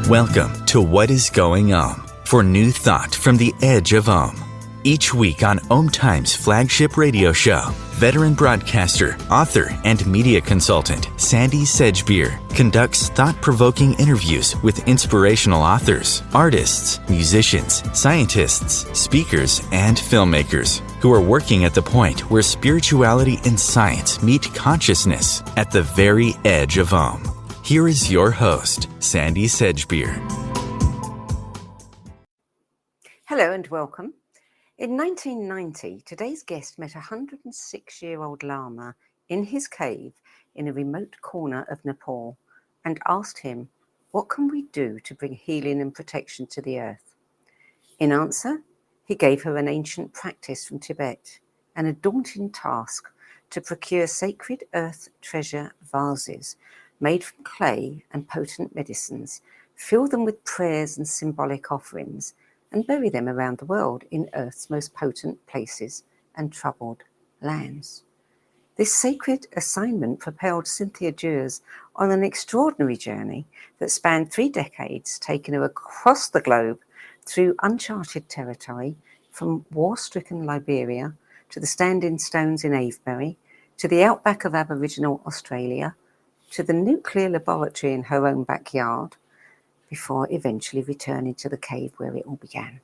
Welcome to What is Going for new thought from the edge of Each week on Time's flagship radio show, veteran broadcaster, author, and media consultant Sandy Sedgbeer conducts thought-provoking interviews with inspirational authors, artists, musicians, scientists, speakers, and filmmakers who are working at the point where spirituality and science meet consciousness at the very edge of Here is your host, Sandy Sedgbeer. Hello and welcome. In 1990, today's guest met a 106-year-old lama in his cave in a remote corner of Nepal and asked him, "What can we do to bring healing and protection to the earth?" In answer, he gave her an ancient practice from Tibet and a daunting task to procure sacred earth treasure vases made from clay and potent medicines, fill them with prayers and symbolic offerings, and bury them around the world in Earth's most potent places and troubled lands. This sacred assignment propelled Cynthia Jurs on an extraordinary journey that spanned 3 decades, taking her across the globe through uncharted territory, from war-stricken Liberia to the standing stones in Avebury, to the outback of aboriginal Australia, to the nuclear laboratory in her own backyard, before eventually returning to the cave where it all began.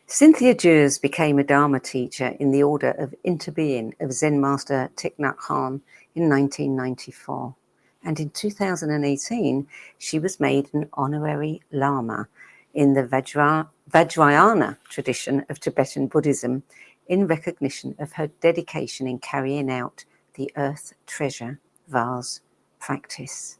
Cynthia Jurs became a Dharma teacher in the order of interbeing of Zen master Thich Nhat Hanh in 1994. And in 2018, she was made an honorary lama in the Vajrayana tradition of Tibetan Buddhism in recognition of her dedication in carrying out the Earth Treasure Vase practice.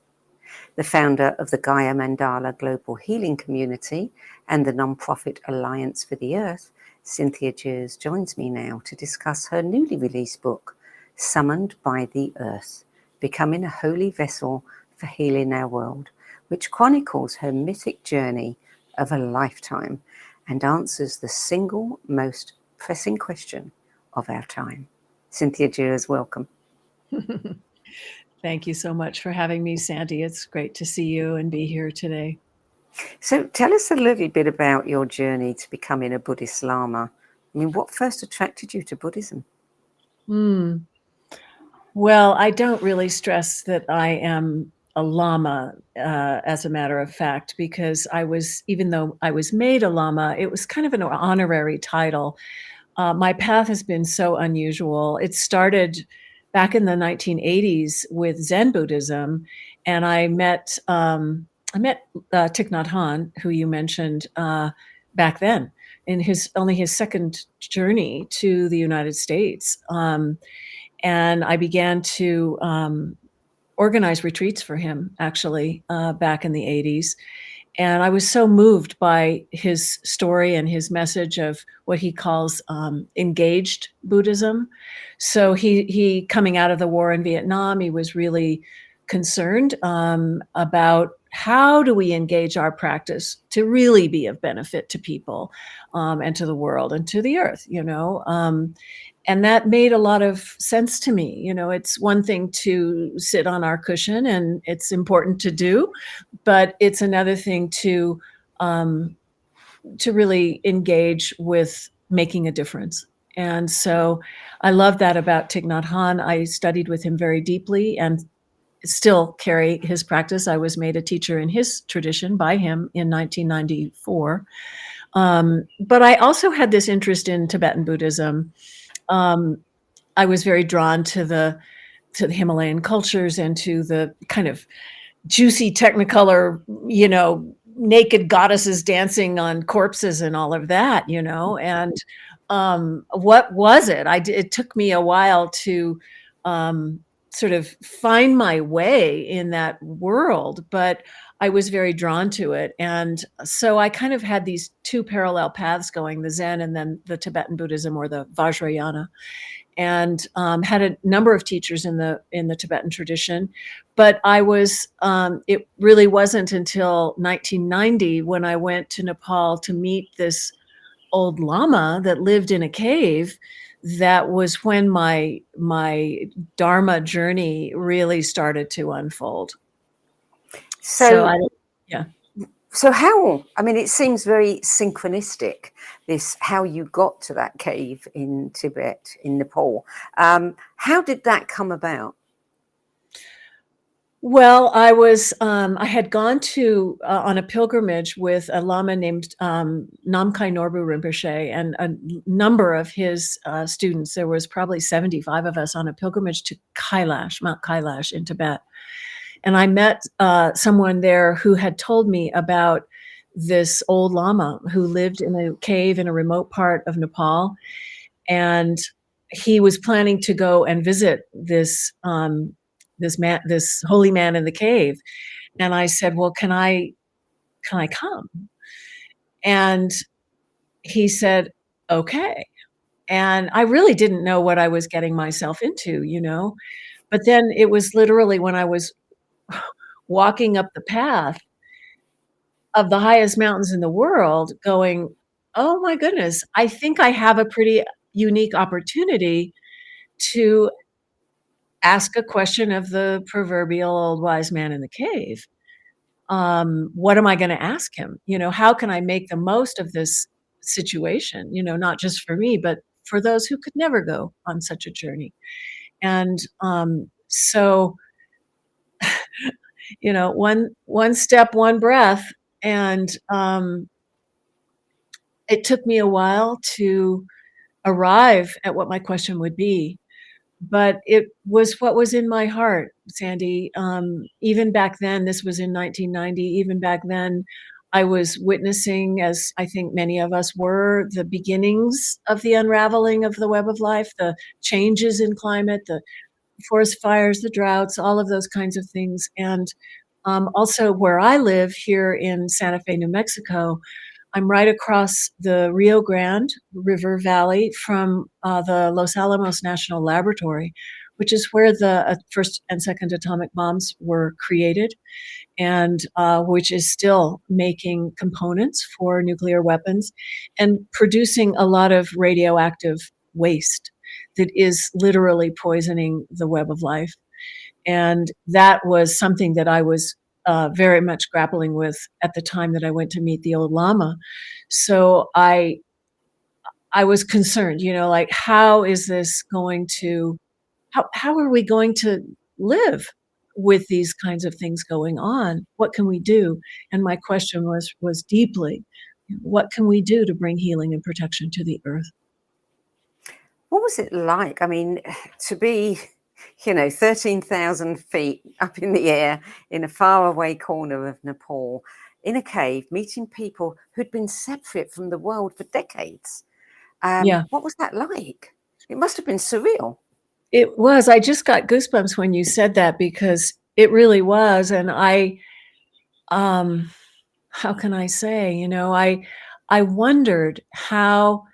The founder of the Gaia Mandala Global Healing Community and the non-profit Alliance for the Earth, Cynthia Jurs joins me now to discuss her newly released book, Summoned by the Earth, Becoming a Holy Vessel for Healing Our World, which chronicles her mythic journey of a lifetime and answers the single most pressing question of our time. Cynthia Jurs, welcome. Thank you so much for having me, Sandy. It's great to see you and be here today. So tell us a little bit about your journey to becoming a Buddhist Lama. I mean, what first attracted you to Buddhism? Well, I don't really stress that I am a Lama, as a matter of fact, because even though I was made a Lama, it was kind of an honorary title. My path has been so unusual. It started back in the 1980s with Zen Buddhism, and I met Thich Nhat Hanh, who you mentioned, back then, in only his second journey to the United States, and I began to organize retreats for him, actually, back in the 80s. And I was so moved by his story and his message of what he calls engaged Buddhism. So he coming out of the war in Vietnam, he was really concerned about how do we engage our practice to really be of benefit to people and to the world and to the earth, and that made a lot of sense to me. It's one thing to sit on our cushion, and it's important to do, but it's another thing to really engage with making a difference. And so I love that about Thich Nhat Hanh. I studied with him very deeply and still carry his practice. I was made a teacher in his tradition by him in 1994. But I also had this interest in Tibetan Buddhism. I was very drawn to the Himalayan cultures and to the kind of juicy technicolor, naked goddesses dancing on corpses and all of that, and what was it? It took me a while to sort of find my way in that world, but I was very drawn to it. And so I kind of had these 2 parallel paths going, the Zen and then the Tibetan Buddhism, or the Vajrayana, and had a number of teachers in the Tibetan tradition. But it really wasn't until 1990 when I went to Nepal to meet this old Lama that lived in a cave. That was when my Dharma journey really started to unfold. So yeah. So how, I mean, it seems very synchronistic, this, how you got to that cave in Tibet, in Nepal. How did that come about? Well, I had gone to on a pilgrimage with a lama named Namkhai Norbu Rinpoche and a number of his students. There was probably 75 of us on a pilgrimage to Kailash, Mount Kailash in Tibet. And I met someone there who had told me about this old lama who lived in a cave in a remote part of Nepal. And he was planning to go and visit this holy man in the cave. And I said, well, can I come? And he said, okay. And I really didn't know what I was getting myself into, you know, but then it was literally when I was walking up the path of the highest mountains in the world going, oh my goodness, I think I have a pretty unique opportunity to ask a question of the proverbial old wise man in the cave. What am I going to ask him? You know, how can I make the most of this situation? You know, not just for me, but for those who could never go on such a journey. And so, you know, one step, one breath, and it took me a while to arrive at what my question would be. But it was what was in my heart, Sandy. Even back then, this was in 1990, even back then, I was witnessing, as I think many of us were, the beginnings of the unraveling of the web of life, the changes in climate, the forest fires, the droughts, all of those kinds of things. And also where I live here in Santa Fe, New Mexico, I'm right across the Rio Grande River Valley from the Los Alamos National Laboratory, which is where the first and second atomic bombs were created, and which is still making components for nuclear weapons and producing a lot of radioactive waste that is literally poisoning the web of life. And that was something that I was very much grappling with at the time that I went to meet the old lama. So I was concerned, you know, like how is this going to, how are we going to live with these kinds of things going on? What can we do? And my question was deeply, what can we do to bring healing and protection to the earth? What was it like? I mean, to be, 13,000 feet up in the air in a faraway corner of Nepal, in a cave, meeting people who'd been separate from the world for decades. Yeah, What was that like? It must have been surreal. it was. I just got goosebumps when you said that because it really was. And um, how can I say, you know, I wondered how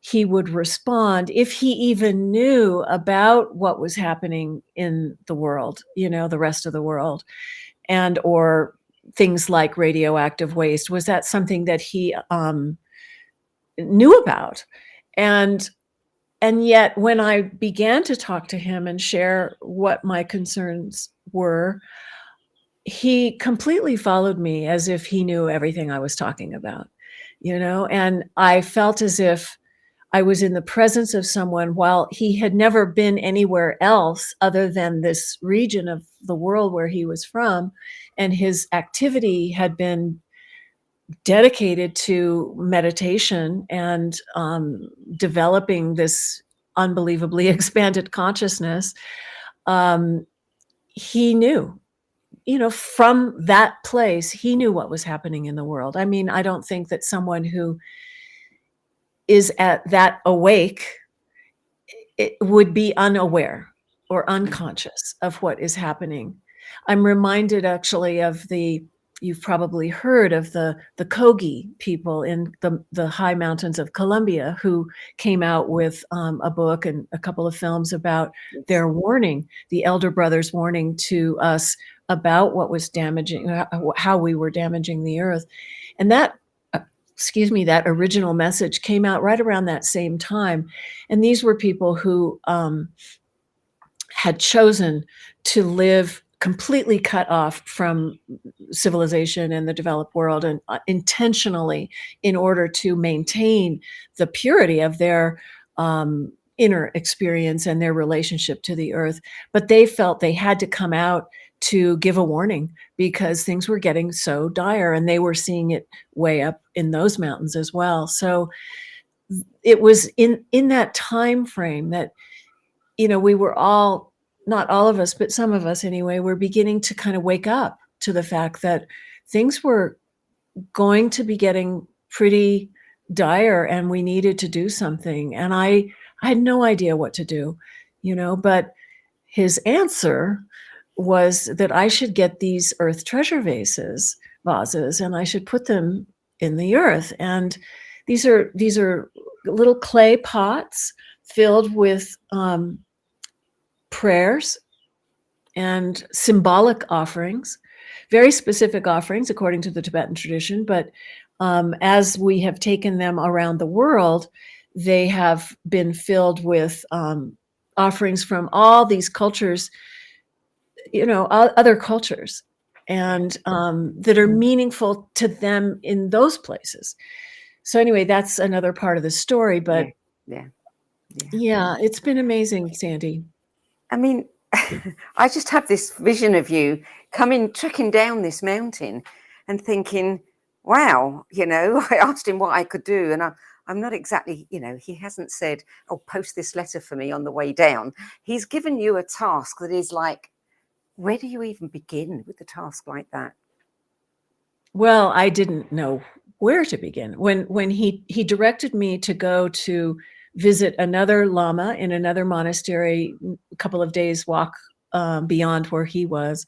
he would respond if he even knew about what was happening in the world, you know, the rest of the world, and or things like radioactive waste. Was that something that he knew about? And and yet when I began to talk to him and share what my concerns were, he completely followed me as if he knew everything I was talking about, you know, and I felt as if I was in the presence of someone while he had never been anywhere else other than this region of the world where he was from, and his activity had been dedicated to meditation and developing this unbelievably expanded consciousness. Um, he knew, you know, from that place, he knew what was happening in the world. I mean, I don't think that someone who is at that awake it would be unaware or unconscious of what is happening. I'm reminded actually of you've probably heard of the Kogi people in the high mountains of Colombia who came out with a book and a couple of films about their warning, the elder brothers warning to us about what was damaging, how we were damaging the earth. And that that original message came out right around that same time. And these were people who had chosen to live completely cut off from civilization and the developed world, and intentionally, in order to maintain the purity of their inner experience and their relationship to the earth. But they felt they had to come out to give a warning because things were getting so dire, and they were seeing it way up in those mountains as well. So it was in that time frame that, we were all, not all of us, but some of us anyway, were beginning to kind of wake up to the fact that things were going to be getting pretty dire and we needed to do something. And I had no idea what to do, but his answer was that I should get these earth treasure vases, and I should put them in the earth. And these are little clay pots filled with prayers and symbolic offerings, very specific offerings according to the Tibetan tradition. But as we have taken them around the world, they have been filled with offerings from all these cultures, other cultures, and that are meaningful to them in those places. So anyway, that's another part of the story. But yeah, it's been amazing, Sandy. I mean, I just have this vision of you trekking down this mountain and thinking, wow, I asked him what I could do. And I'm not exactly, he hasn't said, oh, post this letter for me on the way down. He's given you a task that is like, where do you even begin with a task like that? Well, I didn't know where to begin. When he directed me to go to visit another lama in another monastery, a couple of days walk beyond where he was,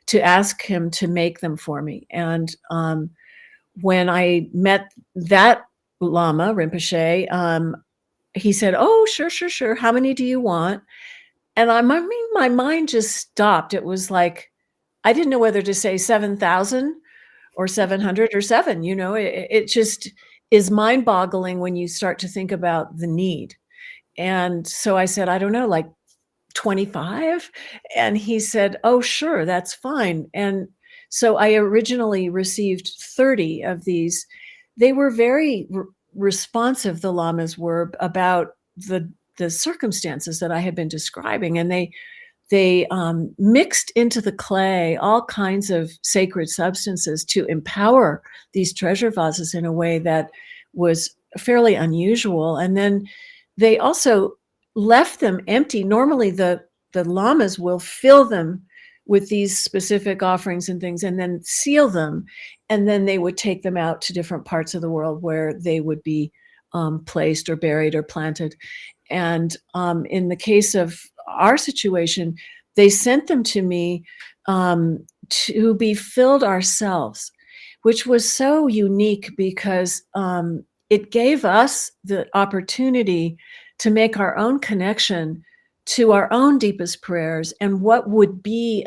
to ask him to make them for me. And when I met that lama, Rinpoche, he said, oh, sure. How many do you want? And my mind just stopped. It was like, I didn't know whether to say 7,000 or 700 or 7, it just is mind-boggling when you start to think about the need. And so I said, I don't know, like 25? And he said, oh, sure, that's fine. And so I originally received 30 of these. They were very responsive, the lamas were, about the circumstances that I had been describing. And they mixed into the clay all kinds of sacred substances to empower these treasure vases in a way that was fairly unusual. And then they also left them empty. Normally, the lamas will fill them with these specific offerings and things and then seal them. And then they would take them out to different parts of the world where they would be placed or buried or planted. And in the case of our situation, they sent them to me to be filled ourselves, which was so unique because it gave us the opportunity to make our own connection to our own deepest prayers and what would be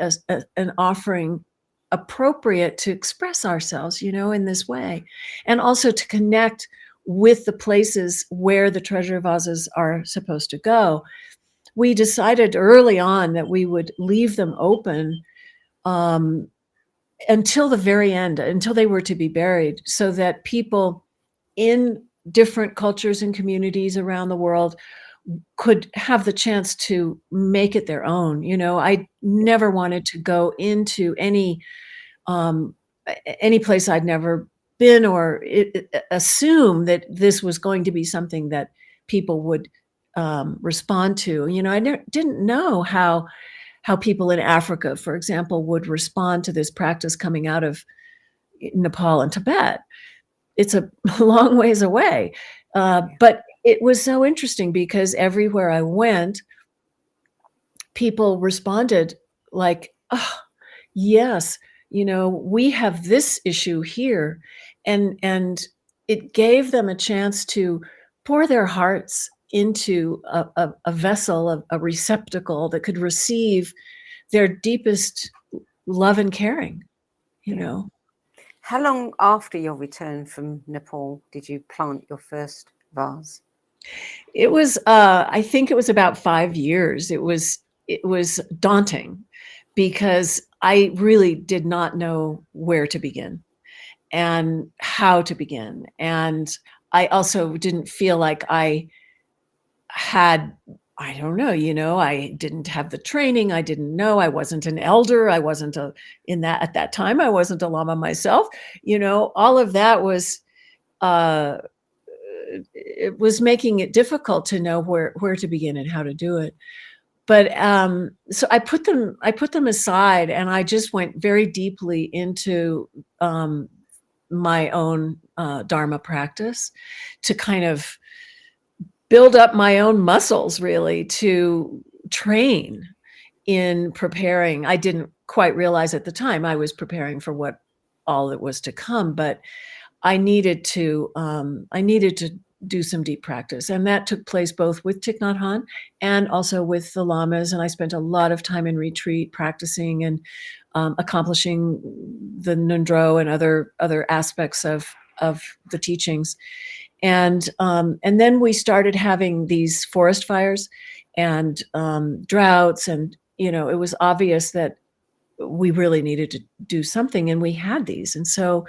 an offering appropriate to express ourselves, in this way, and also to connect with the places where the treasure vases are supposed to go. We decided early on that we would leave them open until the very end, until they were to be buried, so that people in different cultures and communities around the world could have the chance to make it their own. I never wanted to go into any place I'd never been or assume that this was going to be something that people would respond to. I didn't know how people in Africa, for example, would respond to this practice coming out of Nepal and Tibet. It's a long ways away. But it was so interesting because everywhere I went, people responded like, oh, yes, we have this issue here. And it gave them a chance to pour their hearts into a vessel, a receptacle that could receive their deepest love and caring, How long after your return from Nepal did you plant your first vase? It was, I think it was about 5 years. It was daunting because I really did not know where to begin and how to begin. And I also didn't feel like I had, I don't know, I didn't have the training. I didn't know. I wasn't an elder. I wasn't at that time, I wasn't a lama myself. All of that was, uh, it was making it difficult to know where to begin and how to do it. But so I put them aside, and I just went very deeply into my own dharma practice to kind of build up my own muscles, really, to train in preparing. I didn't quite realize at the time I was preparing for what all that was to come, but I needed to do some deep practice, and that took place both with Thich Nhat Hanh and also with the lamas. And I spent a lot of time in retreat practicing and accomplishing the Nundro and other aspects of the teachings. And then we started having these forest fires and droughts, and it was obvious that we really needed to do something, and we had these, and so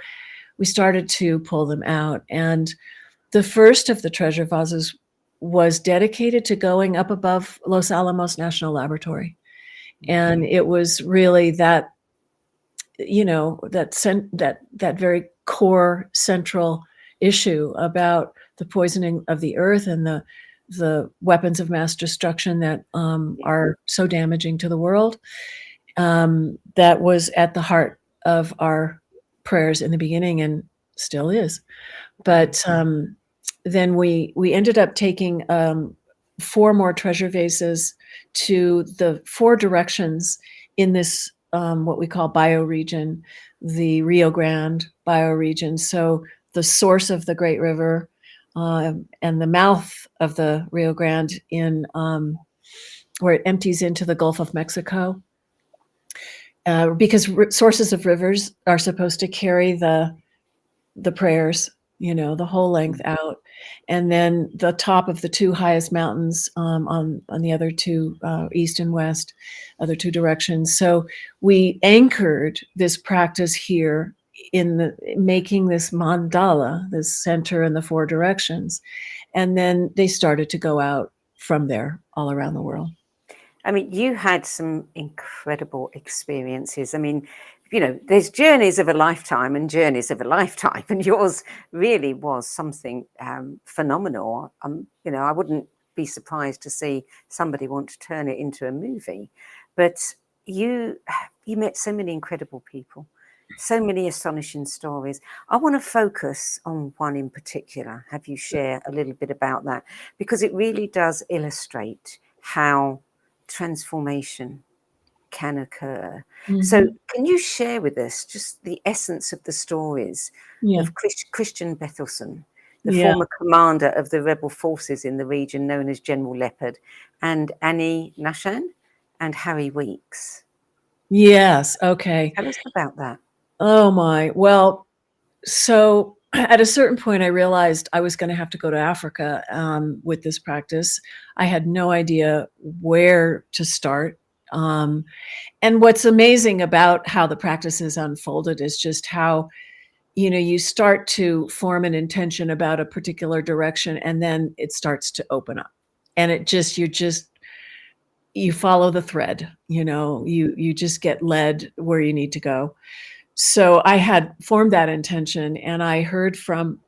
we started to pull them out. And the first of the treasure vases was dedicated to going up above Los Alamos National Laboratory. And it was really that, that very core central issue about the poisoning of the earth and the weapons of mass destruction that are so damaging to the world. That was at the heart of our prayers in the beginning, and still is. But then we ended up taking 4 more treasure vases to the 4 directions in this what we call bioregion, the Rio Grande bioregion. So the source of the Great River and the mouth of the Rio Grande in where it empties into the Gulf of Mexico. Because sources of rivers are supposed to carry the prayers, the whole length out. And then the top of the 2 highest mountains on the other 2, east and west, other 2 directions. So we anchored this practice here in making this mandala, this center in the 4 directions. And then they started to go out from there all around the world. I mean, you had some incredible experiences. I mean, there's journeys of a lifetime and journeys of a lifetime, and yours really was something phenomenal. I wouldn't be surprised to see somebody want to turn it into a movie. But you met so many incredible people, so many astonishing stories. I want to focus on one in particular. Have you share a little bit about that? Because it really does illustrate how transformation can occur. Mm-hmm. So can you share with us just the essence of the stories of Christian Bertelsen, the former commander of the rebel forces in the region known as General Leopard, and Annie Nashan and Harry Weeks? Yes. Okay. Tell us about that. Oh my. Well, so at a certain point, I realized I was going to have to go to Africa with this practice. I had no idea where to start. And what's amazing about how the practice is unfolded is just how, you start to form an intention about a particular direction, and then it starts to open up. And you follow the thread, you just get led where you need to go. So I had formed that intention, and I heard from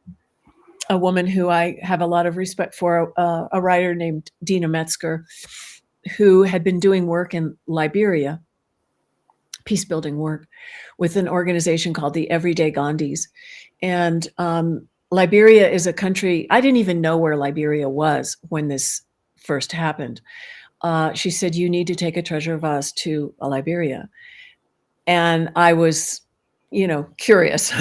a woman who I have a lot of respect for, a writer named Dina Metzger, who had been doing work in Liberia, peace-building work, with an organization called the Everyday Gandhis. And Liberia is a country, I didn't even know where Liberia was when this first happened. She said, you need to take a treasure vase to Liberia. And I was curious.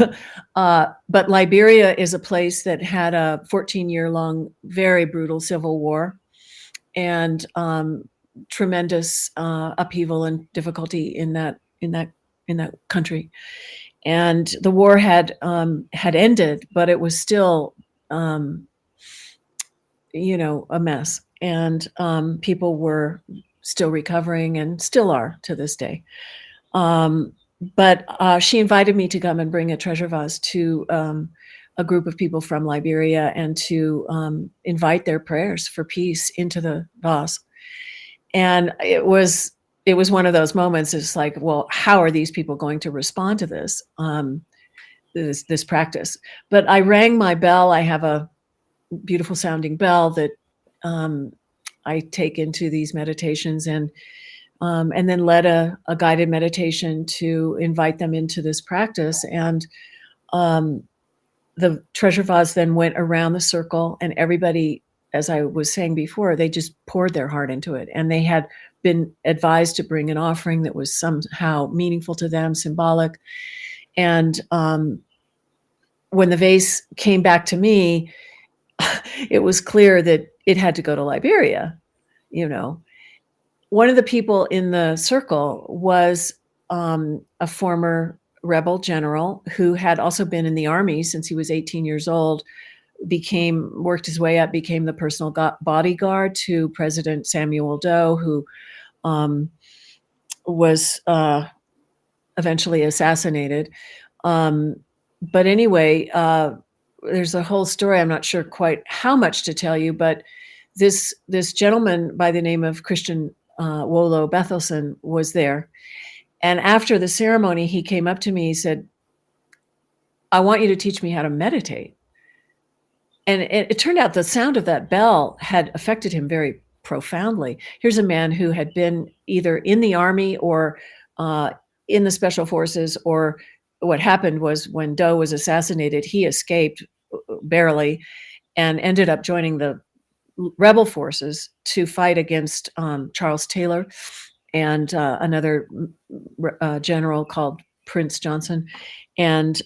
But Liberia is a place that had a 14-year-long, very brutal civil war, and tremendous upheaval and difficulty in that country. And the war had ended, but it was still a mess. And people were still recovering and still are to this day. But she invited me to come and bring a treasure vase to a group of people from Liberia and to invite their prayers for peace into the vase. And it was one of those moments. It's like, well, how are these people going to respond to this this practice? But I rang my bell. I have a beautiful sounding bell that I take into these meditations, and then led a guided meditation to invite them into this practice. And the treasure vase then went around the circle, and everybody, as I was saying before, they just poured their heart into it. And they had been advised to bring an offering that was somehow meaningful to them, symbolic. And when the vase came back to me, it was clear that it had to go to Liberia. One of the people in the circle was a former rebel general who had also been in the army since he was 18 years old, worked his way up, became the personal bodyguard to President Samuel Doe, who was eventually assassinated. But anyway, there's a whole story. I'm not sure quite how much to tell you, but this gentleman by the name of Christian Wolo Bethelson was there. And after the ceremony, he came up to me, he said, "I want you to teach me how to meditate." And it turned out the sound of that bell had affected him very profoundly. Here's a man who had been either in the army or in the special forces, or what happened was when Doe was assassinated, he escaped barely and ended up joining the rebel forces to fight against Charles Taylor and another general called Prince Johnson, and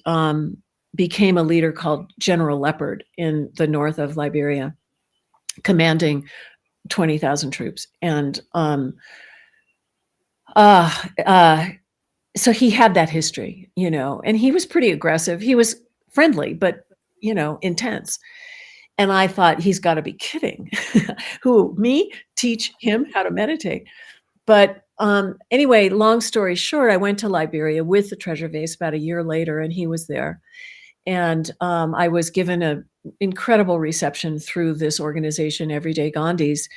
became a leader called General Leopard in the north of Liberia, commanding 20,000 troops. And so he had that history, and he was pretty aggressive. He was friendly, but, intense. And I thought, he's got to be kidding. Who, me? Teach him how to meditate? But anyway, long story short, I went to Liberia with the treasure vase about a year later, and he was there. And I was given an incredible reception through this organization, Everyday Gandhis.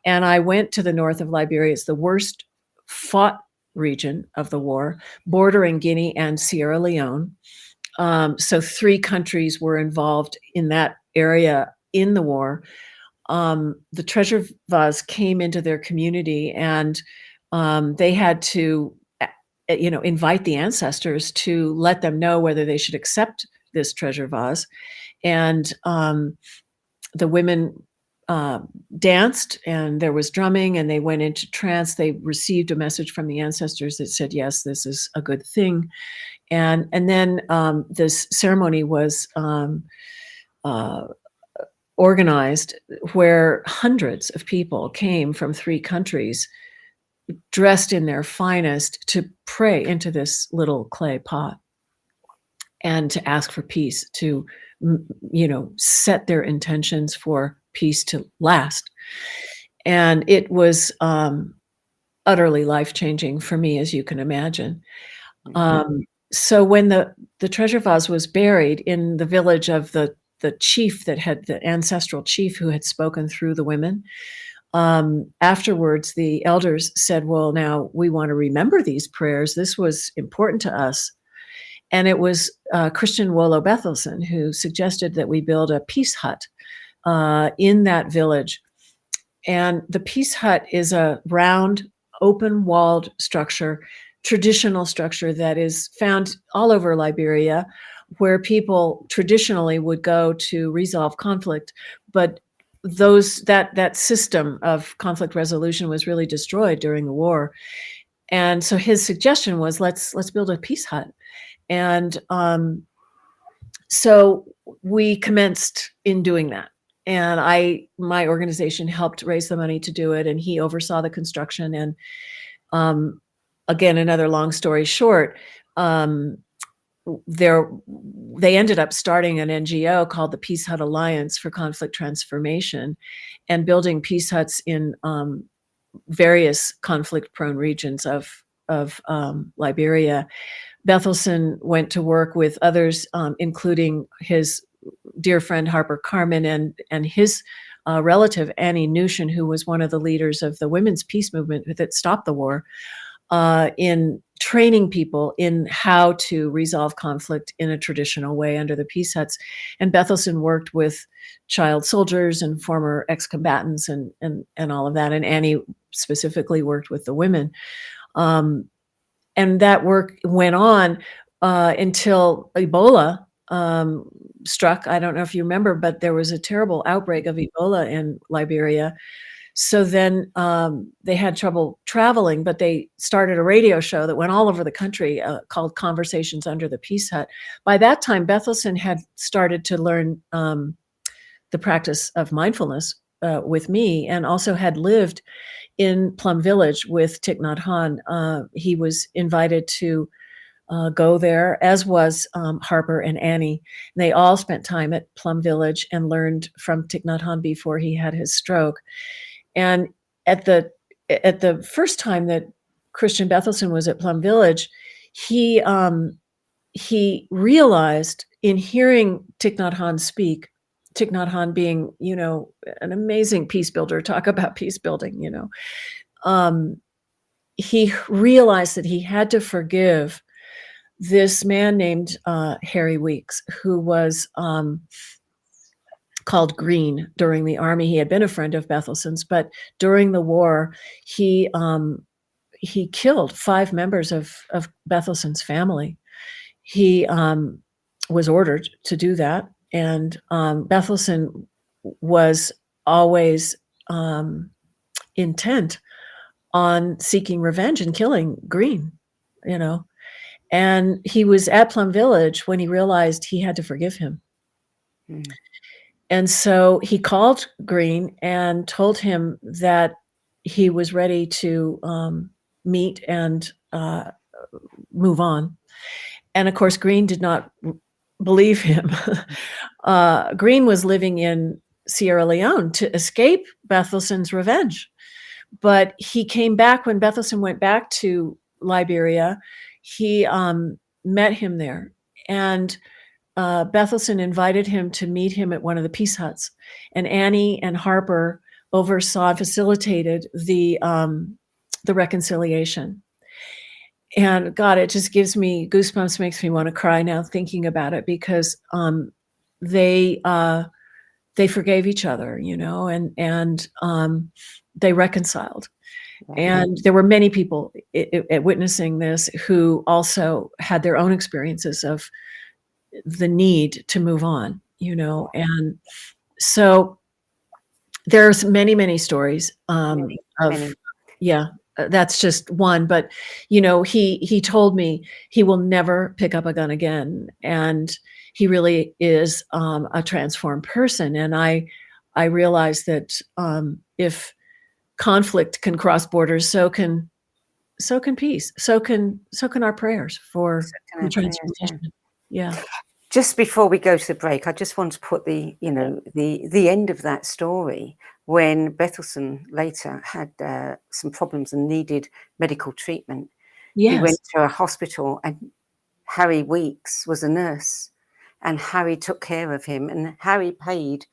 And I went to the north of Liberia. It's the worst fought region of the war, bordering Guinea and Sierra Leone. So 3 countries were involved in that area in the war. The treasure vase came into their community, and they had to, invite the ancestors to let them know whether they should accept this treasure vase. And the women danced, and there was drumming, and they went into trance. They received a message from the ancestors that said, yes, this is a good thing. And then this ceremony was organized, where hundreds of people came from 3 countries dressed in their finest to pray into this little clay pot and to ask for peace, to set their intentions for peace to last. And it was utterly life-changing for me, as you can imagine. So when the treasure vase was buried in the village of the chief that had, the ancestral chief who had spoken through the women, afterwards the elders said, well, now we want to remember these prayers. This was important to us. And it was Christian Wolo Bethelson who suggested that we build a peace hut in that village. And the peace hut is a round, open-walled structure, traditional structure that is found all over Liberia, where people traditionally would go to resolve conflict. But that system of conflict resolution was really destroyed during the war. And so his suggestion was, let's build a peace hut. And so we commenced in doing that. And my organization helped raise the money to do it, and he oversaw the construction. And again, another long story short, they ended up starting an NGO called the Peace Hut Alliance for Conflict Transformation, and building peace huts in various conflict-prone regions of Liberia. Bethelson went to work with others, including his dear friend Harper Carmen and his relative Annie Nushin, who was one of the leaders of the women's peace movement that stopped the war, in training people in how to resolve conflict in a traditional way under the peace huts. And Bethelson worked with child soldiers and former ex-combatants and all of that. And Annie specifically worked with the women. And that work went on until Ebola struck. I don't know if you remember, but there was a terrible outbreak of Ebola in Liberia. So then they had trouble traveling, but they started a radio show that went all over the country called Conversations Under the Peace Hut. By that time, Bethelson had started to learn the practice of mindfulness with me, and also had lived in Plum Village with Thich Nhat Hanh. He was invited to go there, as was Harper and Annie. And they all spent time at Plum Village and learned from Thich Nhat Hanh before he had his stroke. And at the first time that Christian Bethelson was at Plum Village, he realized in hearing Thich Nhat Hanh speak, Thich Nhat Hanh being, an amazing peace builder, talk about peace building, he realized that he had to forgive this man named Harry Weeks, who was called Green during the army. He had been a friend of Bethelson's, but during the war, he killed 5 members of Bethelson's family. He was ordered to do that, and Bethelson was always intent on seeking revenge and killing Green, and he was at Plum Village when he realized he had to forgive him. Mm. And so he called Green and told him that he was ready to meet and move on. And of course, Green did not believe him. Green was living in Sierra Leone to escape Bethelson's revenge. But he came back when Bethelson went back to Liberia. He met him there. And Bethelson invited him to meet him at one of the peace huts, and Annie and Harper oversaw and facilitated the reconciliation. And God, it just gives me goosebumps, makes me want to cry now thinking about it, because they forgave each other, and they reconciled. And there were many people witnessing this who also had their own experiences of the need to move on, and so there's many, many stories of. That's just one, but he told me he will never pick up a gun again, and he really is a transformed person. And I realize that if conflict can cross borders, so can peace, so can our prayers for transformation. Yeah. Just before we go to the break, I just want to put the end of that story, when Bethelson later had some problems and needed medical treatment. Yes. He went to a hospital, and Harry Weeks was a nurse, and Harry took care of him, and Harry paid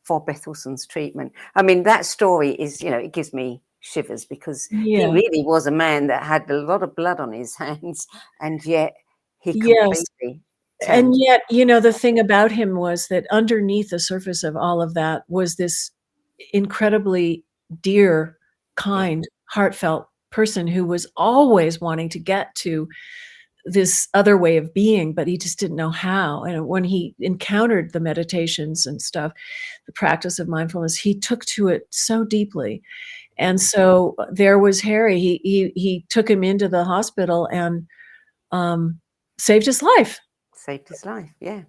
for Bethelson's treatment. I mean, that story is, it gives me shivers, because he really was a man that had a lot of blood on his hands, and yet he completely... And yet, the thing about him was that underneath the surface of all of that was this incredibly dear, kind, heartfelt person who was always wanting to get to this other way of being, but he just didn't know how. And when he encountered the meditations and stuff, the practice of mindfulness, he took to it so deeply. And so there was Harry. He took him into the hospital and saved his life. Saved his life, yeah.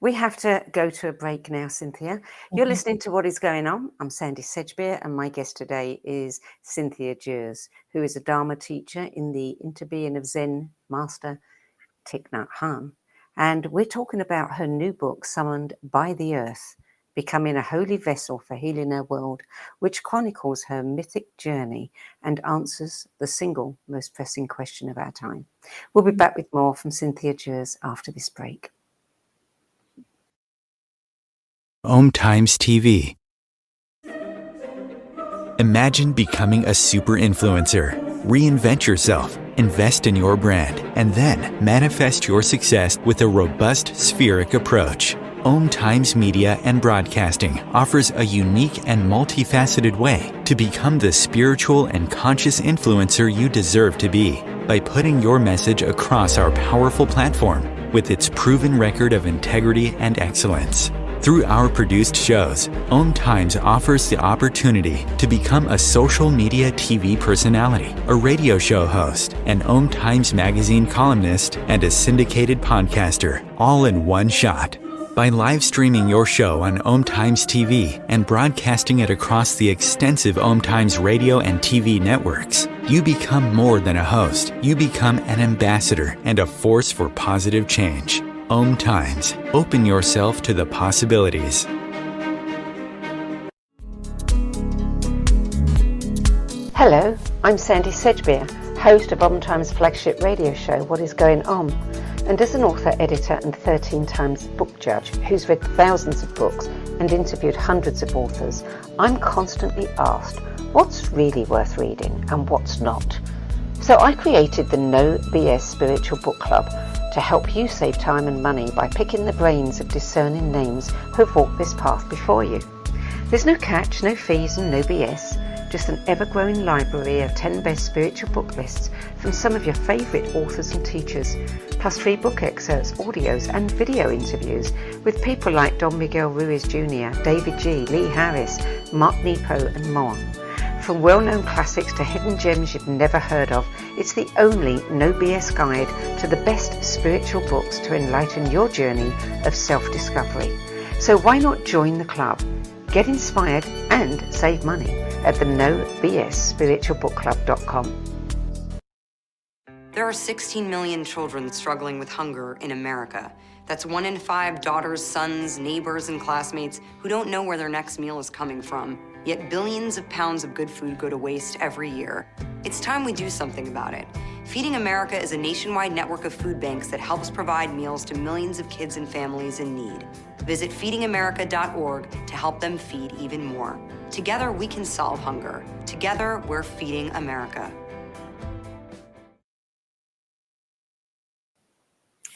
We have to go to a break now, Cynthia. You're listening to What is Going On. I'm Sandy Sedgbeer, and my guest today is Cynthia Jurs, who is a Dharma teacher in the interbeing of Zen master Thich Nhat Hanh. And we're talking about her new book, Summoned by the Earth, becoming a holy vessel for healing her world, which chronicles her mythic journey and answers the single most pressing question of our time. We'll be back with more from Cynthia Jurs after this break. Om Times TV. Imagine becoming a super influencer. Reinvent yourself, invest in your brand, and then manifest your success with a robust spheric approach. Om Times Media and Broadcasting offers a unique and multifaceted way to become the spiritual and conscious influencer you deserve to be by putting your message across our powerful platform with its proven record of integrity and excellence. Through our produced shows, Om Times offers the opportunity to become a social media TV personality, a radio show host, an Om Times magazine columnist, and a syndicated podcaster, all in one shot. By live streaming your show on Om Times TV and broadcasting it across the extensive Om Times radio and TV networks, you become more than a host. You become an ambassador and a force for positive change. Om Times. Open yourself to the possibilities. Hello, I'm Sandy Sedgbeer, host of Om Times' flagship radio show, What Is Going On? And as an author, editor, and 13 times book judge who's read thousands of books and interviewed hundreds of authors, I'm constantly asked what's really worth reading and what's not. So I created the No BS Spiritual Book Club to help you save time and money by picking the brains of discerning names who've walked this path before you. There's no catch, no fees, and no BS, just an ever-growing library of 10 best spiritual book lists from some of your favourite authors and teachers, plus free book excerpts, audios, and video interviews with people like Don Miguel Ruiz Jr., David G., Lee Harris, Mark Nepo, and more. From well-known classics to hidden gems you've never heard of, it's the only no BS guide to the best spiritual books to enlighten your journey of self-discovery. So why not join the club? Get inspired and save money at the nobsspiritualbookclub.com. There are 16 million children struggling with hunger in America. That's 1 in 5 daughters, sons, neighbors, and classmates who don't know where their next meal is coming from. Yet billions of pounds of good food go to waste every year. It's time we do something about it. Feeding America is a nationwide network of food banks that helps provide meals to millions of kids and families in need. Visit feedingamerica.org to help them feed even more. Together, we can solve hunger. Together, we're feeding America.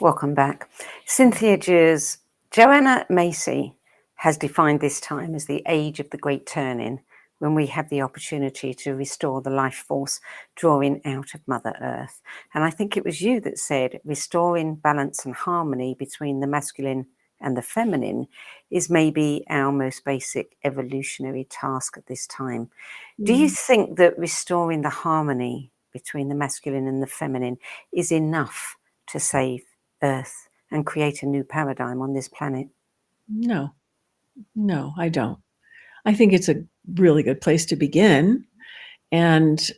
Welcome back. Cynthia Jurs. Joanna Macy has defined this time as the age of the great turning, when we have the opportunity to restore the life force drawing out of Mother Earth. And I think it was you that said restoring balance and harmony between the masculine and the feminine is maybe our most basic evolutionary task at this time. Do you think that restoring the harmony between the masculine and the feminine is enough to save Earth and create a new paradigm on this planet? No, I don't. I think it's a really good place to begin. And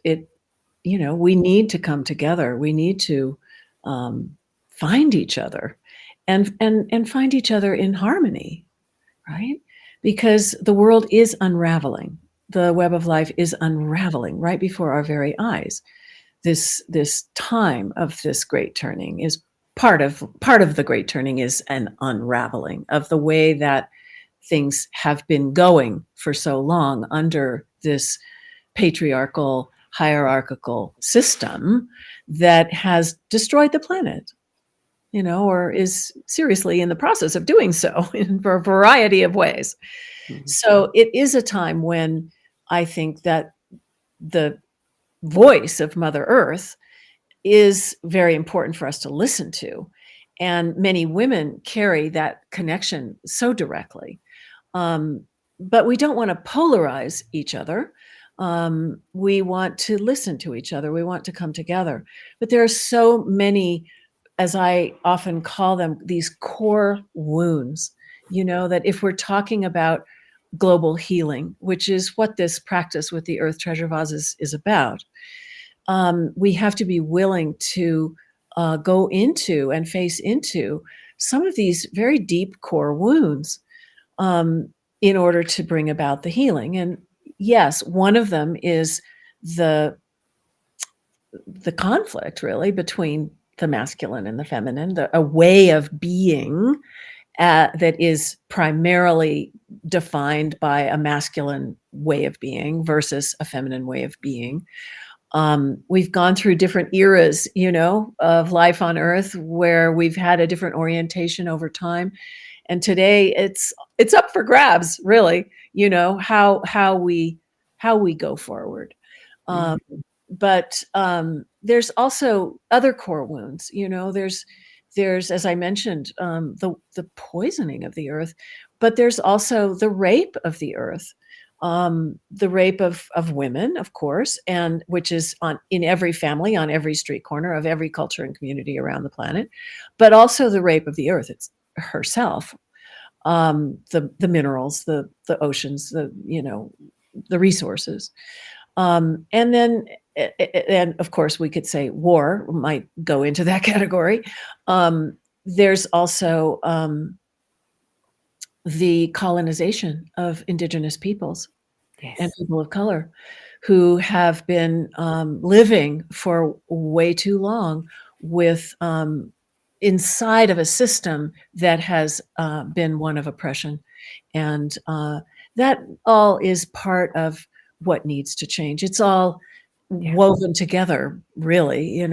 we need to come together. We need to find each other and find each other in harmony, right? Because the world is unraveling. The web of life is unraveling right before our very eyes. This time of this great turning is part of the great turning is an unraveling of the way that things have been going for so long under this patriarchal, hierarchical system that has destroyed the planet, or is seriously in the process of doing so in a variety of ways. Mm-hmm. So it is a time when I think that the voice of Mother Earth is very important for us to listen to. And many women carry that connection so directly. But we don't want to polarize each other. We want to listen to each other. We want to come together. But there are so many, as I often call them, these core wounds, that if we're talking about global healing, which is what this practice with the Earth Treasure Vases is about, we have to be willing to go into and face into some of these very deep core wounds. in order to bring about the healing. And yes, one of them is the conflict really between the masculine and the feminine, a way of being that is primarily defined by a masculine way of being versus a feminine way of being. We've gone through different eras, of life on Earth where we've had a different orientation over time, and today it's up for grabs, really. How we go forward. Um, but there's also other core wounds. There's, as I mentioned, the poisoning of the earth, but there's also the rape of the earth, the rape of women, of course, and which is in every family, on every street corner of every culture and community around the planet, but also the rape of the earth herself, the minerals, the oceans, the resources. And then, and of course, we could say war might go into that category. There's also the colonization of indigenous peoples and people of color who have been living for way too long with inside of a system that has been one of oppression. And that all is part of what needs to change. It's all woven together, really,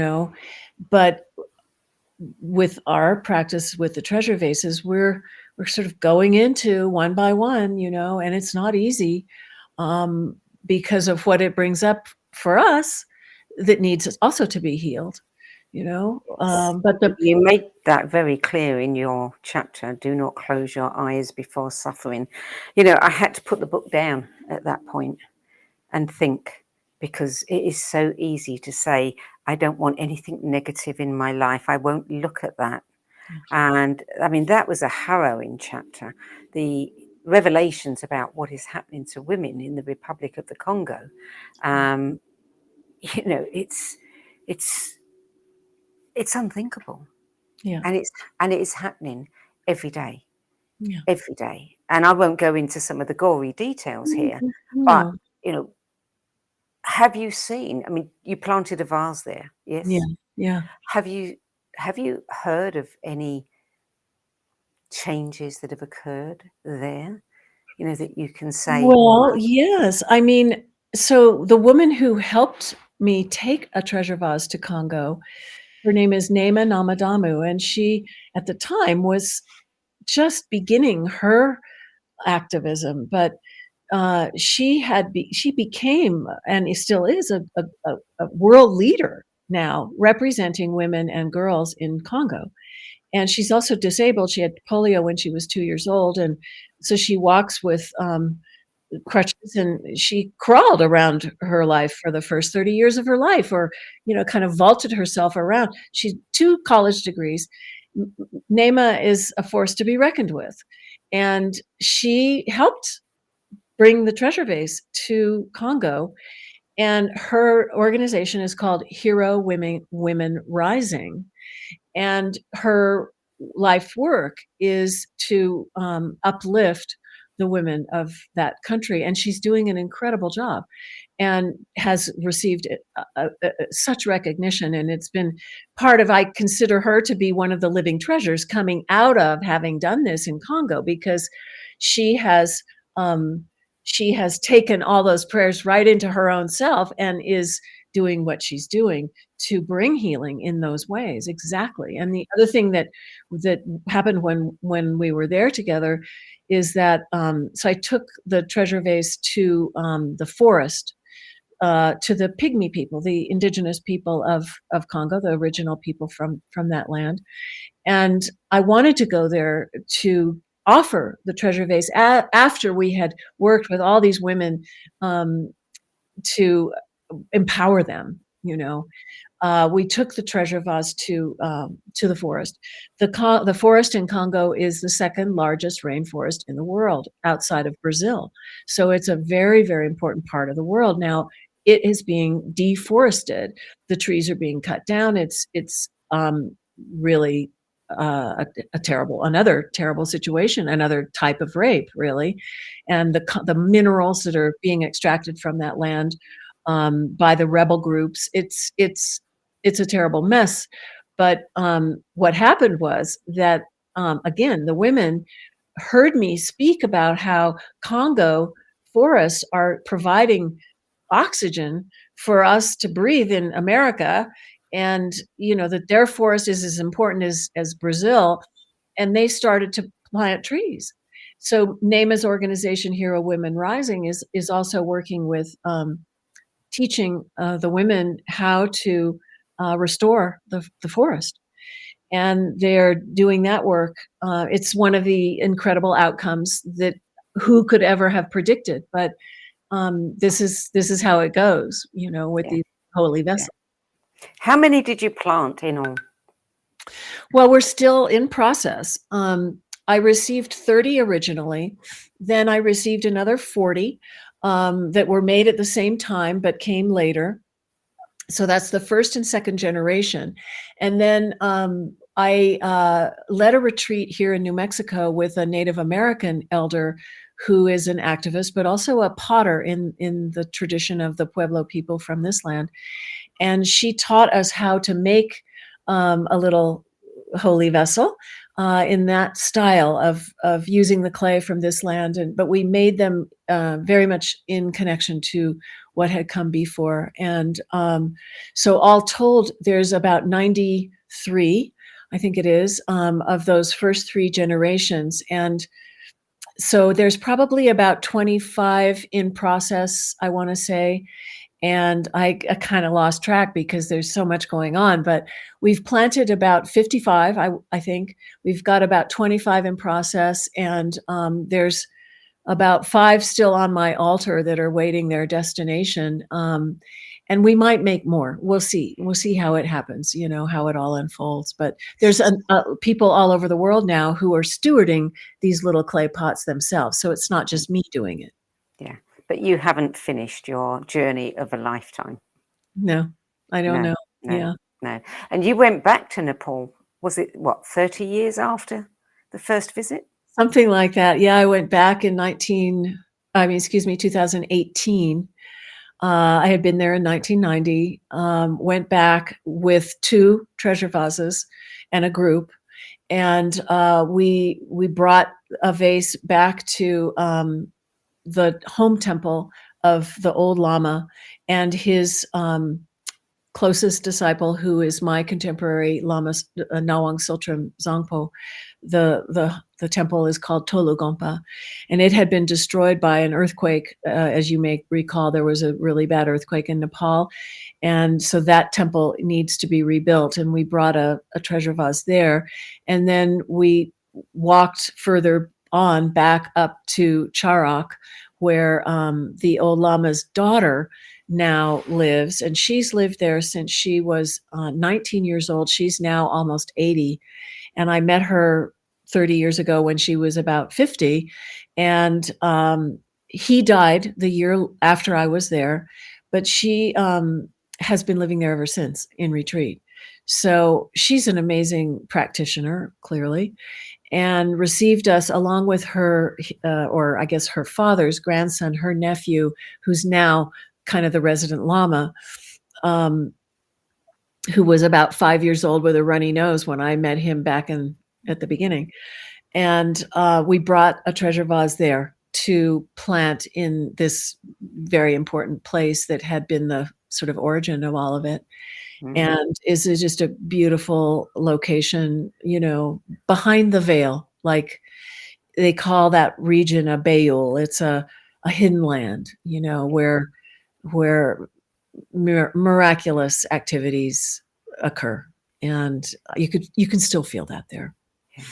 but with our practice with the treasure vases, we're sort of going into one by one, and it's not easy because of what it brings up for us that needs also to be healed. But you make that very clear in your chapter. Do not close your eyes before suffering. I had to put the book down at that point and think, because it is so easy to say, I don't want anything negative in my life. I won't look at that. And I mean, that was a harrowing chapter. The revelations about what is happening to women in the Republic of the Congo. It's unthinkable. Yeah. And it is happening every day. Yeah. Every day. And I won't go into some of the gory details here, No. but have you seen, I mean, you planted a vase there, yes? Yeah. Have you heard of any changes that have occurred there, that you can say? Well, yes. I mean, so the woman who helped me take a treasure vase to Congo, her name is Nema Namadamu, and she, at the time, was just beginning her activism, but she became, and still is, a world leader now, representing women and girls in Congo. And she's also disabled. She had polio when she was 2 years old, and so she walks with crutches, and she crawled around her life for the first 30 years of her life, or kind of vaulted herself around. She's 2 college degrees. Nema is a force to be reckoned with, and she helped bring the treasure vase to Congo, and her organization is called Hero Women Rising, and her life work is to uplift the women of that country, and she's doing an incredible job and has received such recognition. And it's been part of, I consider her to be one of the living treasures coming out of having done this in Congo, because she has taken all those prayers right into her own self and is doing what she's doing to bring healing in those ways. Exactly. And the other thing that happened when we were there together is that so I took the treasure vase to the forest, to the Pygmy people, the indigenous people of Congo, the original people from that land. And I wanted to go there to offer the treasure vase after we had worked with all these women to empower them. We took the treasure vase to the forest. The forest in Congo is the second largest rainforest in the world outside of Brazil. So it's a very, very important part of the world. Now it is being deforested. The trees are being cut down. It's really another terrible situation, another type of rape, really, and the minerals that are being extracted from that land by the rebel groups. It's a terrible mess. But what happened was that again, the women heard me speak about how Congo forests are providing oxygen for us to breathe in America, and that their forest is as important as Brazil, and they started to plant trees. So NAMA's organization Hero Women Rising is also working with teaching the women how to restore the forest, and they're doing that work. It's one of the incredible outcomes that who could ever have predicted, but this is how it goes, with Yeah. these holy vessels. How many did you plant in all? Well, we're still in process. I received 30 originally, then I received another 40 that were made at the same time but came later. So that's the first and second generation. And then I led a retreat here in New Mexico with a Native American elder who is an activist, but also a potter in the tradition of the Pueblo people from this land. And she taught us how to make a little holy vessel in that style of using the clay from this land. But we made them very much in connection to what had come before. And so all told, there's about 93, I think it is, of those first 3 generations. And so there's probably about 25 in process, I want to say. And I kind of lost track because there's so much going on, but we've planted about 55, I think. We've got about 25 in process, and there's about 5 still on my altar that are waiting their destination. And we might make more. We'll see. We'll see how it happens, how it all unfolds. But there's people all over the world now who are stewarding these little clay pots themselves. So it's not just me doing it. Yeah. But you haven't finished your journey of a lifetime. No, I don't know. Yeah. No. And you went back to Nepal. Was it 30 years after the first visit? Something like that. Yeah, I went back in 2018. I had been there in 1990. Went back with 2 treasure vases and a group, and we brought a vase back to the home temple of the old lama and his closest disciple, who is my contemporary Lama Nawang Siltram Zangpo. The temple is called Tolugompa, and it had been destroyed by an earthquake. As you may recall, there was a really bad earthquake in Nepal, and so that temple needs to be rebuilt. And we brought a treasure vase there, and then we walked further on back up to Charak, where the old lama's daughter now lives, and she's lived there since she was 19 years old. She's now almost 80, and I met her 30 years ago when she was about 50, and he died the year after I was there, but she has been living there ever since in retreat. So she's an amazing practitioner, clearly, and received us along with her, or I guess her father's grandson, her nephew, who's now kind of the resident lama, who was about 5 years old with a runny nose when I met him back at the beginning. And we brought a treasure vase there to plant in this very important place that had been the sort of origin of all of it. Mm-hmm. And is just a beautiful location, behind the veil. Like they call that region a bayul. It's a hidden land, where miraculous activities occur, and you can still feel that there. Yeah.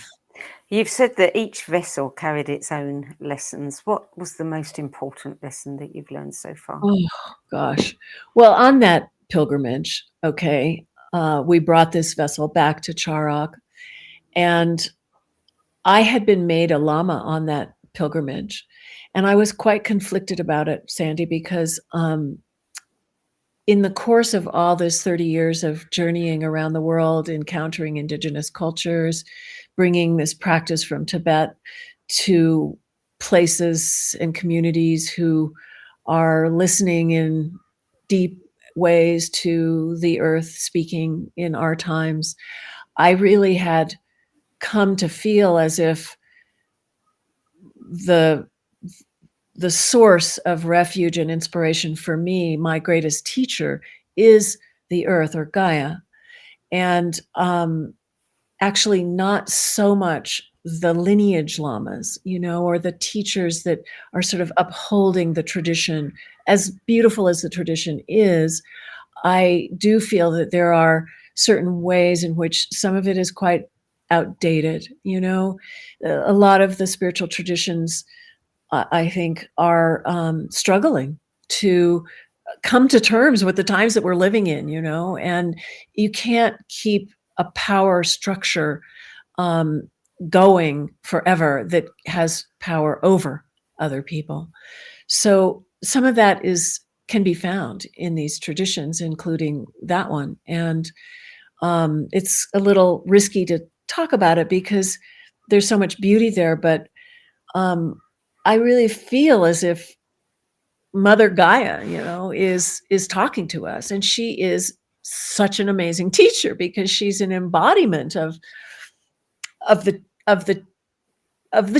You've said that each vessel carried its own lessons. What was the most important lesson that you've learned so far? Oh gosh, well, on that pilgrimage, we brought this vessel back to Charak, and I had been made a lama on that pilgrimage, and I was quite conflicted about it, Sandy, because in the course of all this 30 years of journeying around the world, encountering indigenous cultures, bringing this practice from Tibet to places and communities who are listening in deep ways to the earth speaking in our times, I really had come to feel as if the source of refuge and inspiration for me, my greatest teacher, is the earth or Gaia. And actually not so much the lineage lamas, or the teachers that are sort of upholding the tradition. As beautiful as the tradition is, I do feel that there are certain ways in which some of it is quite outdated. A lot of the spiritual traditions, I think, are struggling to come to terms with the times that we're living in, and you can't keep a power structure going forever that has power over other people. So some of that can be found in these traditions, including that one. And it's a little risky to talk about it because there's so much beauty there, but I really feel as if Mother Gaia, is talking to us, and she is such an amazing teacher because she's an embodiment of the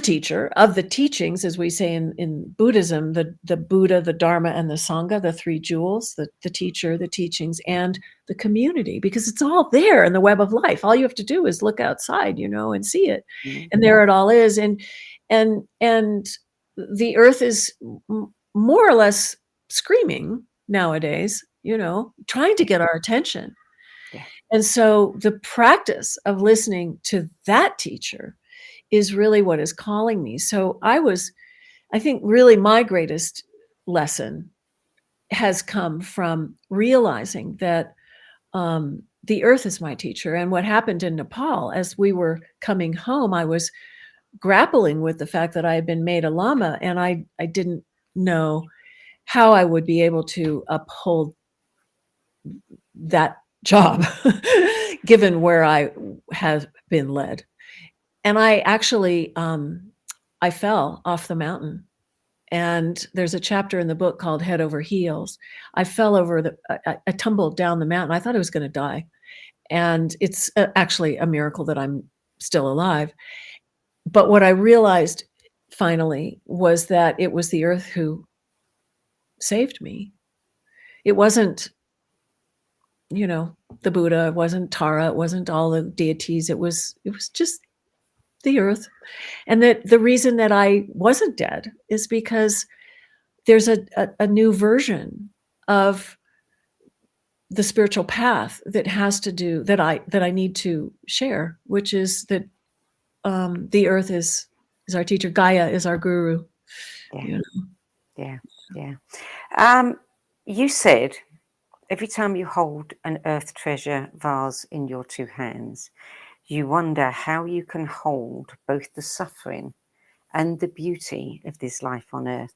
teacher, of the teachings, as we say in Buddhism, the Buddha, the Dharma, and the Sangha, the three jewels, the teacher, the teachings, and the community, because it's all there in the web of life. All you have to do is look outside, and see it. Mm-hmm. And there it all is. And the earth is more or less screaming nowadays, trying to get our attention. Yeah. And so the practice of listening to that teacher is really what is calling me. So I think really my greatest lesson has come from realizing that the earth is my teacher. And what happened in Nepal, as we were coming home, I was grappling with the fact that I had been made a lama, and I didn't know how I would be able to uphold that job given where I have been led. And I actually, I fell off the mountain. And there's a chapter in the book called Head Over Heels. I fell over I tumbled down the mountain. I thought I was going to die. And it's actually a miracle that I'm still alive. But what I realized finally was that it was the earth who saved me. It wasn't, the Buddha, it wasn't Tara, it wasn't all the deities. It was just the earth. And that the reason that I wasn't dead is because there's a new version of the spiritual path that has to do that I need to share, which is that the earth is our teacher, Gaia is our guru. Yeah. You said every time you hold an earth treasure vase in your two hands, you wonder how you can hold both the suffering and the beauty of this life on earth.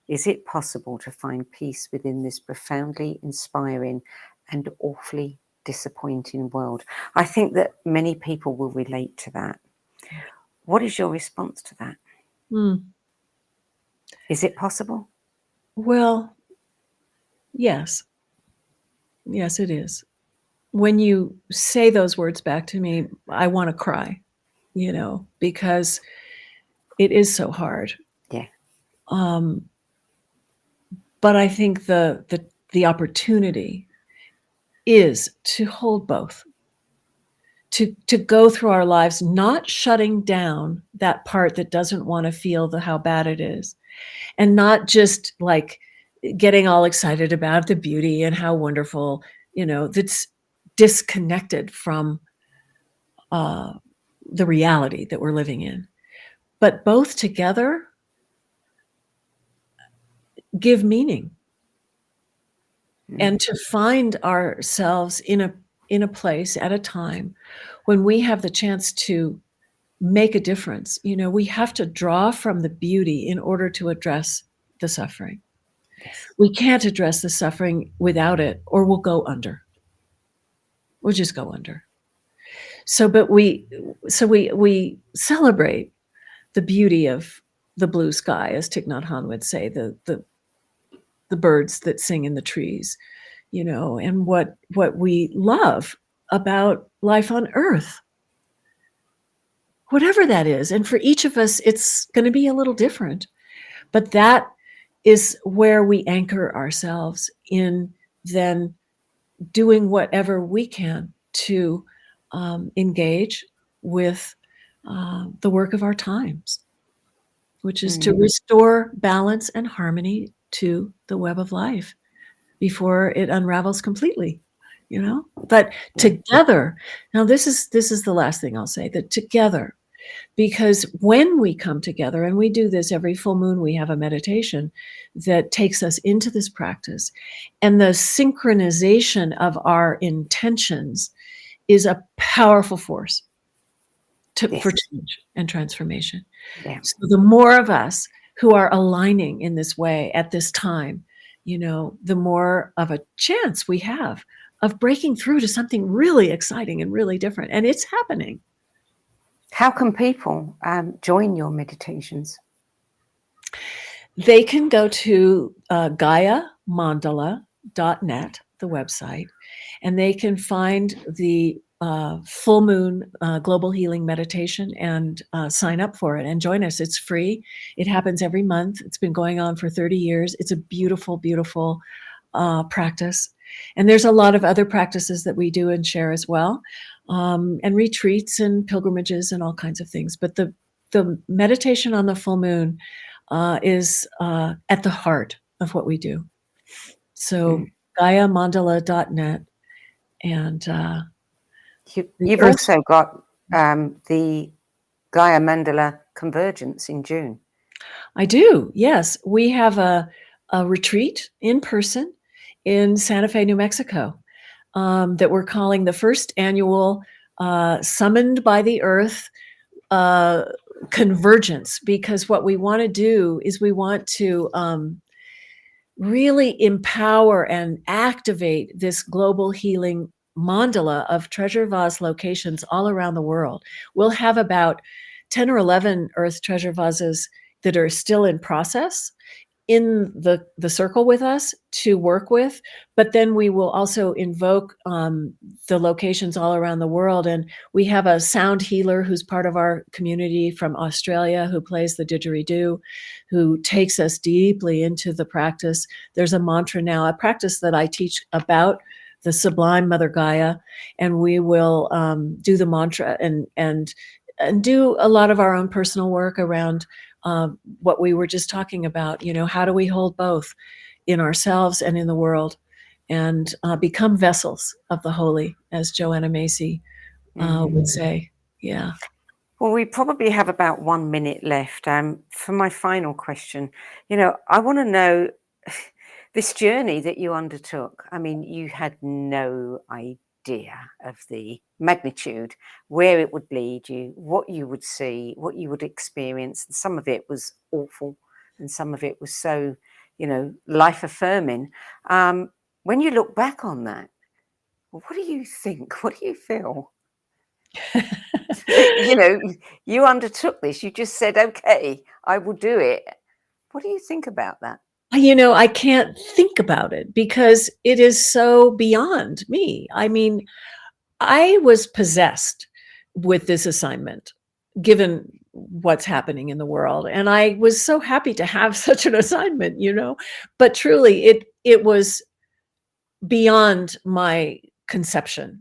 Is it possible to find peace within this profoundly inspiring and awfully disappointing world? I think that many people will relate to that. What is your response to that? Is it possible? Well, yes. Yes, it is. When you say those words back to me, I want to cry, because it is so hard. Yeah. But I think the opportunity is to hold both, to go through our lives, not shutting down that part that doesn't want to feel how bad it is, and not just like getting all excited about the beauty and how wonderful, that's disconnected from the reality that we're living in. But both together give meaning. And to find ourselves in a place at a time when we have the chance to make a difference. We have to draw from the beauty in order to address the suffering. Yes. We can't address the suffering without it, or we'll go under. We'll just go under. But we celebrate the beauty of the blue sky, as Thich Nhat Hanh would say, the birds that sing in the trees, and what we love about life on Earth, whatever that is. And for each of us, it's going to be a little different, but that is where we anchor ourselves in, then doing whatever we can to engage with the work of our times, which is to restore balance and harmony to the web of life before it unravels completely, But together, now this is the last thing I'll say, that together, because when we come together, and we do this every full moon, we have a meditation that takes us into this practice, and the synchronization of our intentions is a powerful force for change and transformation. Yeah. So the more of us who are aligning in this way at this time, the more of a chance we have of breaking through to something really exciting and really different. And it's happening. How can people join your meditations? They can go to GaiaMandala.net, the website, and they can find the full moon global healing meditation and sign up for it and join us. It's free. It happens every month. It's been going on for 30 years. It's a beautiful, beautiful practice. And there's a lot of other practices that we do and share as well, and retreats and pilgrimages and all kinds of things. But the meditation on the full moon is at the heart of what we do. So GaiaMandala.net, and you've also got the Gaia Mandala Convergence in June. I do, yes. We have a retreat in person in Santa Fe, New Mexico, that we're calling the first annual Summoned by the Earth Convergence, because what we want to do is we want to really empower and activate this global healing mandala of treasure vase locations all around the world. We'll have about 10 or 11 earth treasure vases that are still in process in the circle with us to work with, but then we will also invoke the locations all around the world. And we have a sound healer who's part of our community from Australia who plays the didgeridoo, who takes us deeply into the practice. There's a mantra now, a practice that I teach about the sublime Mother Gaia, and we will do the mantra and do a lot of our own personal work around what we were just talking about. How do we hold both in ourselves and in the world, and become vessels of the holy, as Joanna Macy would say. Yeah. Well, we probably have about 1 minute left. For my final question, I want to know this journey that you undertook. I mean, you had no idea of the magnitude, where it would lead you, what you would see, what you would experience. And some of it was awful, and some of it was so, life affirming. When you look back on that, what do you think? What do you feel? You undertook this. You just said, okay, I will do it. What do you think about that? I can't think about it because it is so beyond me. I mean, I was possessed with this assignment, given what's happening in the world. And I was so happy to have such an assignment, but truly it was beyond my conception.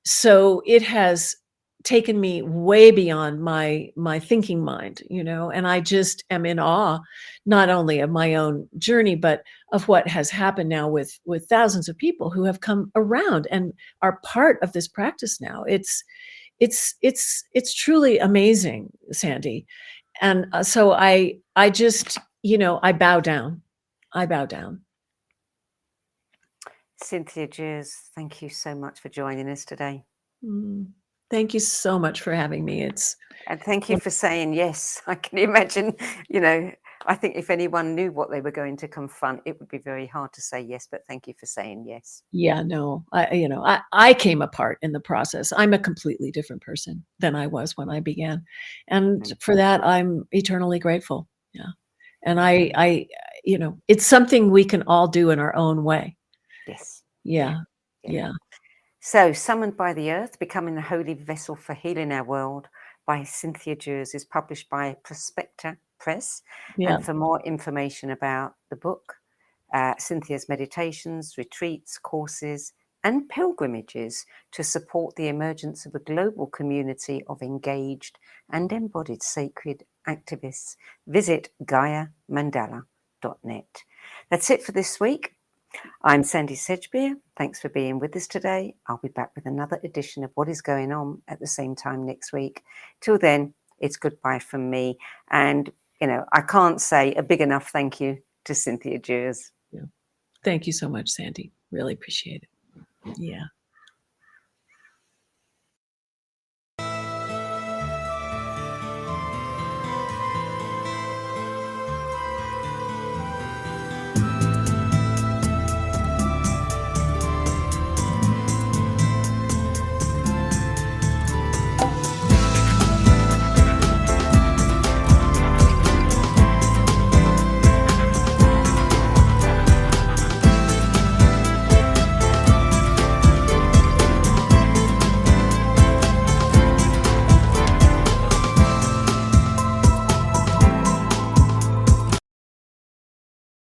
So it has taken me way beyond my thinking mind, and I just am in awe, not only of my own journey, but of what has happened now with thousands of people who have come around and are part of this practice now. It's truly amazing, Sandy. And so I just, I bow down. Cynthia Jurs, thank you so much for joining us today. Thank you so much for having me. And thank you for saying yes. I can imagine, I think if anyone knew what they were going to confront, it would be very hard to say yes, but thank you for saying yes. Yeah, no, I came apart in the process. I'm a completely different person than I was when I began. And for that, I'm eternally grateful. Yeah. And it's something we can all do in our own way. Yes. Yeah. Yeah. So, Summoned by the Earth, Becoming a Holy Vessel for Healing Our World by Cynthia Jurs is published by Prospector Press. Yeah. And for more information about the book, Cynthia's meditations, retreats, courses, and pilgrimages to support the emergence of a global community of engaged and embodied sacred activists, visit GaiaMandala.net. That's it for this week. I'm Sandy Sedgbeer. Thanks for being with us today. I'll be back with another edition of What is Going On at the same time next week. Till then, it's goodbye from me. And, I can't say a big enough thank you to Cynthia Jurs. Yeah. Thank you so much, Sandy. Really appreciate it. Yeah.